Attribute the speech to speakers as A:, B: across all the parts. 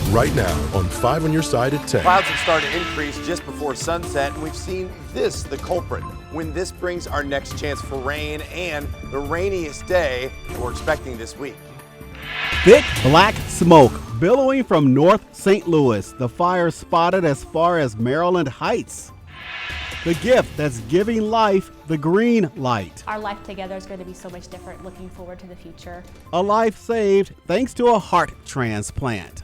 A: right now on 5 on your side at 10.
B: Clouds have started to increase just before sunset, and we've seen this, the culprit, when this brings our next chance for rain and the rainiest day we're expecting this week.
C: Thick black smoke billowing from North St. Louis. The fire spotted as far as Maryland Heights. The gift that's giving life the green light.
D: Our life together is going to be so much different. Looking forward to the future.
C: A life saved thanks to a heart transplant.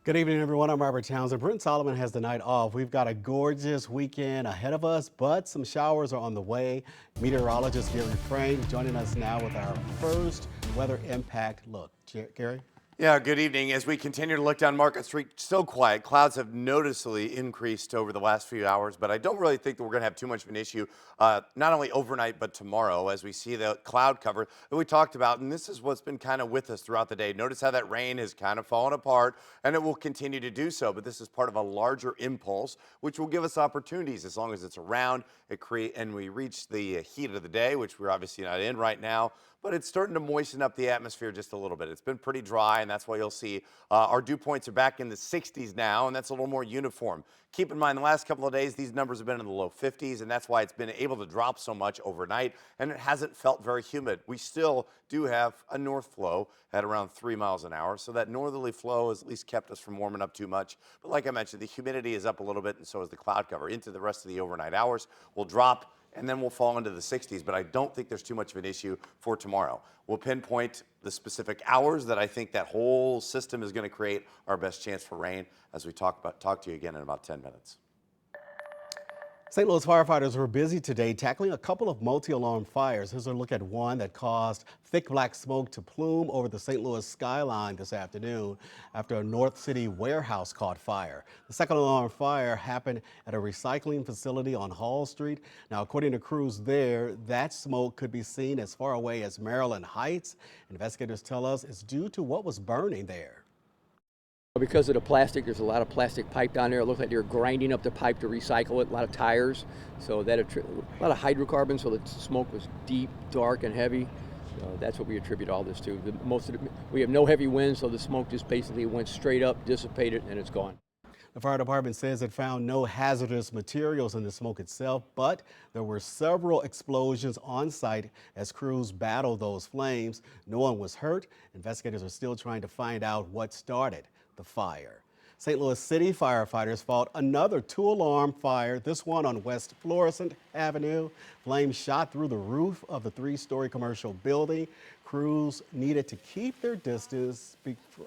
C: Good evening, everyone. I'm Robert Townsend. Brent Solomon has the night off. We've got a gorgeous weekend ahead of us, but some showers are on the way. Meteorologist Gary Frame joining us now with our first weather impact look. Gary?
B: Yeah, good evening. As we continue to look down Market Street, still quiet. Clouds have noticeably increased over the last few hours, but I don't really think that we're going to have too much of an issue, not only overnight, but tomorrow as we see the cloud cover that we talked about. And this is what's been kind of with us throughout the day. Notice how that rain has kind of fallen apart, and it will continue to do so. But this is part of a larger impulse, which will give us opportunities as long as it's around. And we reach the heat of the day, which we're obviously not in right now. But it's starting to moisten up the atmosphere just a little bit. It's been pretty dry, and that's why you'll see our dew points are back in the 60s now, and that's a little more uniform. Keep in mind, the last couple of days, these numbers have been in the low 50s, and that's why it's been able to drop so much overnight, and it hasn't felt very humid. We still do have a north flow at around 3 miles an hour, so that northerly flow has at least kept us from warming up too much. But like I mentioned, the humidity is up a little bit, and so is the cloud cover. Into the rest of the overnight hours, we'll drop, and then we'll fall into the 60s, but I don't think there's too much of an issue for tomorrow. We'll pinpoint the specific hours that I think that whole system is going to create our best chance for rain as we talk to you again in about 10 minutes.
C: St. Louis firefighters were busy today tackling a couple of multi-alarm fires. Here's a look at one that caused thick black smoke to plume over the St. Louis skyline this afternoon after a North City warehouse caught fire. The second alarm fire happened at a recycling facility on Hall Street. Now, according to crews there, that smoke could be seen as far away as Maryland Heights. Investigators tell us it's due to what was burning there.
E: Because of the plastic, there's a lot of plastic pipe down there. It looks like they're grinding up the pipe to recycle it. A lot of tires, so that a lot of hydrocarbons. So the smoke was deep, dark, and heavy. That's what we attribute all this to. We have no heavy winds, so the smoke just basically went straight up, dissipated, and it's gone.
C: The fire department says it found no hazardous materials in the smoke itself, but there were several explosions on site as crews battled those flames. No one was hurt. Investigators are still trying to find out what started the fire. St. Louis City firefighters fought another two-alarm fire, this one on West Florissant Avenue. Flames shot through the roof of the three-story commercial building. Crews needed to keep their distance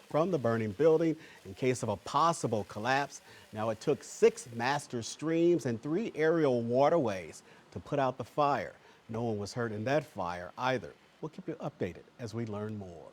C: from the burning building in case of a possible collapse. Now, it took 6 master streams and 3 aerial waterways to put out the fire. No one was hurt in that fire either. We'll keep you updated as we learn more.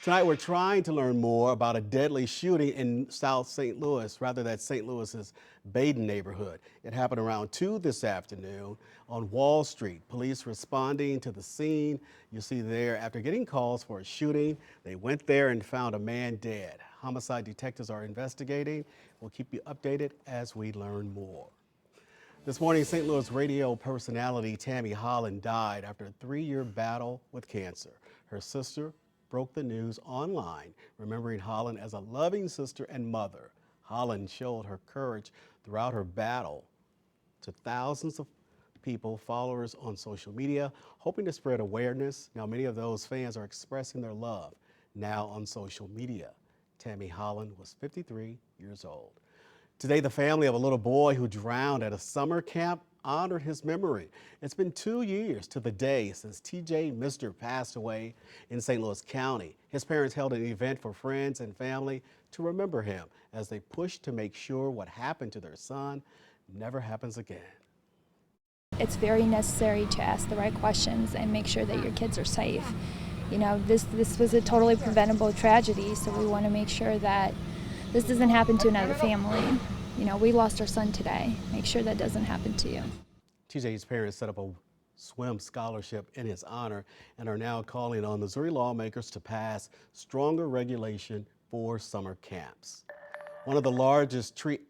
C: Tonight, we're trying to learn more about a deadly shooting in South St. Louis, rather that's St. Louis's Baden neighborhood. It happened around 2 this afternoon on Wall Street. Police responding to the scene. You see there, after getting calls for a shooting, they went there and found a man dead. Homicide detectives are investigating. We'll keep you updated as we learn more. This morning, St. Louis radio personality Tammy Holland died after a 3-year battle with cancer. Her sister broke the news online, remembering Holland as a loving sister and mother. Holland showed her courage throughout her battle to thousands of people, followers on social media, hoping to spread awareness. Now, many of those fans are expressing their love now on social media. Tammy Holland was 53 years old. Today, the family of a little boy who drowned at a summer camp honored his memory. It's been 2 years to the day since TJ Mister passed away in St. Louis County. His parents held an event for friends and family to remember him as they pushed to make sure what happened to their son never happens again.
F: It's very necessary to ask the right questions and make sure that your kids are safe. You know, this was a totally preventable tragedy, so we want to make sure that this doesn't happen to another family. You know, we lost our son today. Make sure that doesn't happen to you.
C: TJ's parents set up a swim scholarship in his honor and are now calling on Missouri lawmakers to pass stronger regulation for summer camps. One of the largest tree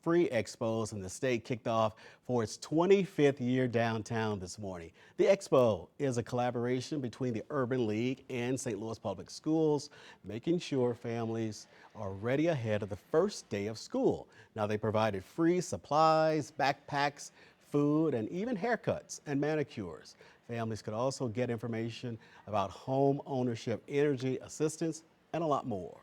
C: free expos, and the state kicked off for its 25th year downtown this morning. The expo is a collaboration between the Urban League and St. Louis Public Schools, making sure families are ready ahead of the first day of school. Now, they provided free supplies, backpacks, food, and even haircuts and manicures. Families could also get information about home ownership, energy assistance, and a lot more.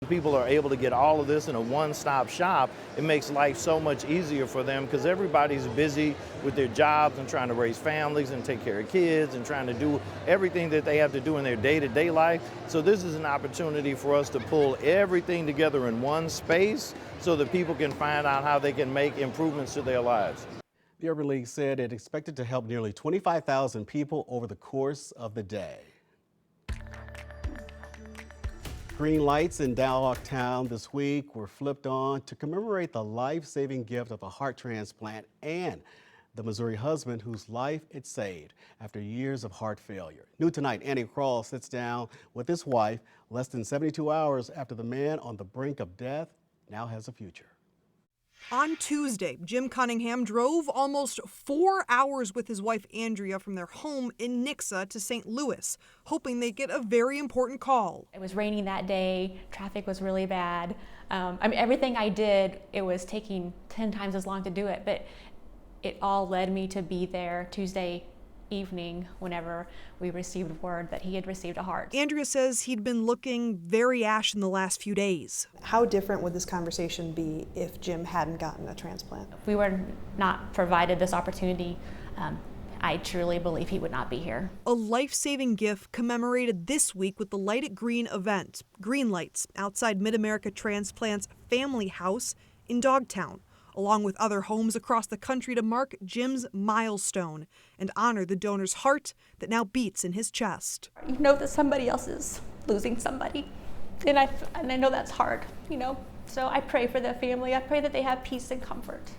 G: People are able to get all of this in a one-stop shop. It makes life so much easier for them because everybody's busy with their jobs and trying to raise families and take care of kids and trying to do everything that they have to do in their day-to-day life. So this is an opportunity for us to pull everything together in one space so that people can find out how they can make improvements to their lives.
C: The Urban League said it expected to help nearly 25,000 people over the course of the day. Green lights in Dogtown this week were flipped on to commemorate the life-saving gift of a heart transplant and the Missouri husband whose life it saved after years of heart failure. New tonight, Annie Krall sits down with his wife less than 72 hours after the man on the brink of death now has a future.
H: On Tuesday, Jim Cunningham drove almost 4 hours with his wife Andrea from their home in Nixa to St. Louis, hoping they'd get a very important call.
D: It was raining that day, traffic was really bad. Everything I did, it was taking 10 times as long to do it, but it all led me to be there Tuesday evening whenever we received word that he had received a heart.
H: Andrea says he'd been looking very ashen the last few days.
I: How different would this conversation be if Jim hadn't gotten a transplant?
D: If we were not provided this opportunity, I truly believe he would not be here.
H: A life-saving gift commemorated this week with the Light It Green event, Green Lights, outside Mid-America Transplant's family house in Dogtown, along with other homes across the country to mark Jim's milestone and honor the donor's heart that now beats in his chest.
D: You know that somebody else is losing somebody, and I know that's hard, So I pray for the family. I pray that they have peace and comfort.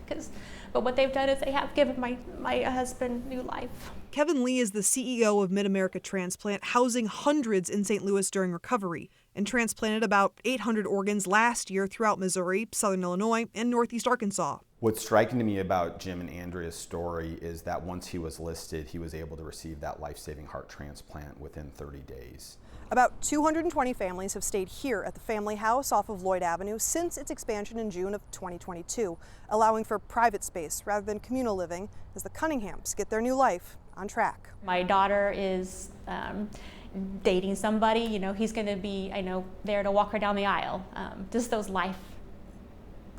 D: But what they've done is they have given my husband new life.
H: Kevin Lee is the CEO of Mid-America Transplant, housing hundreds in St. Louis during recovery, and transplanted about 800 organs last year throughout Missouri, Southern Illinois, and Northeast Arkansas.
J: What's striking to me about Jim and Andrea's story is that once he was listed, he was able to receive that life-saving heart transplant within 30 days.
I: About 220 families have stayed here at the family house off of Lloyd Avenue since its expansion in June of 2022, allowing for private space rather than communal living as the Cunninghams get their new life on track.
D: My daughter is dating somebody, he's going to be, there to walk her down the aisle. Just those life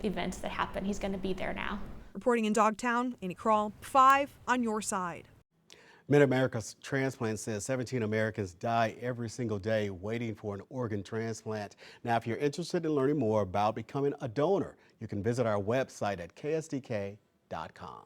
D: events that happen, he's going to be there now.
H: Reporting in Dogtown, Annie Krall, 5 on your side.
C: Mid-America Transplant says 17 Americans die every single day waiting for an organ transplant. Now, if you're interested in learning more about becoming a donor, you can visit our website at ksdk.com.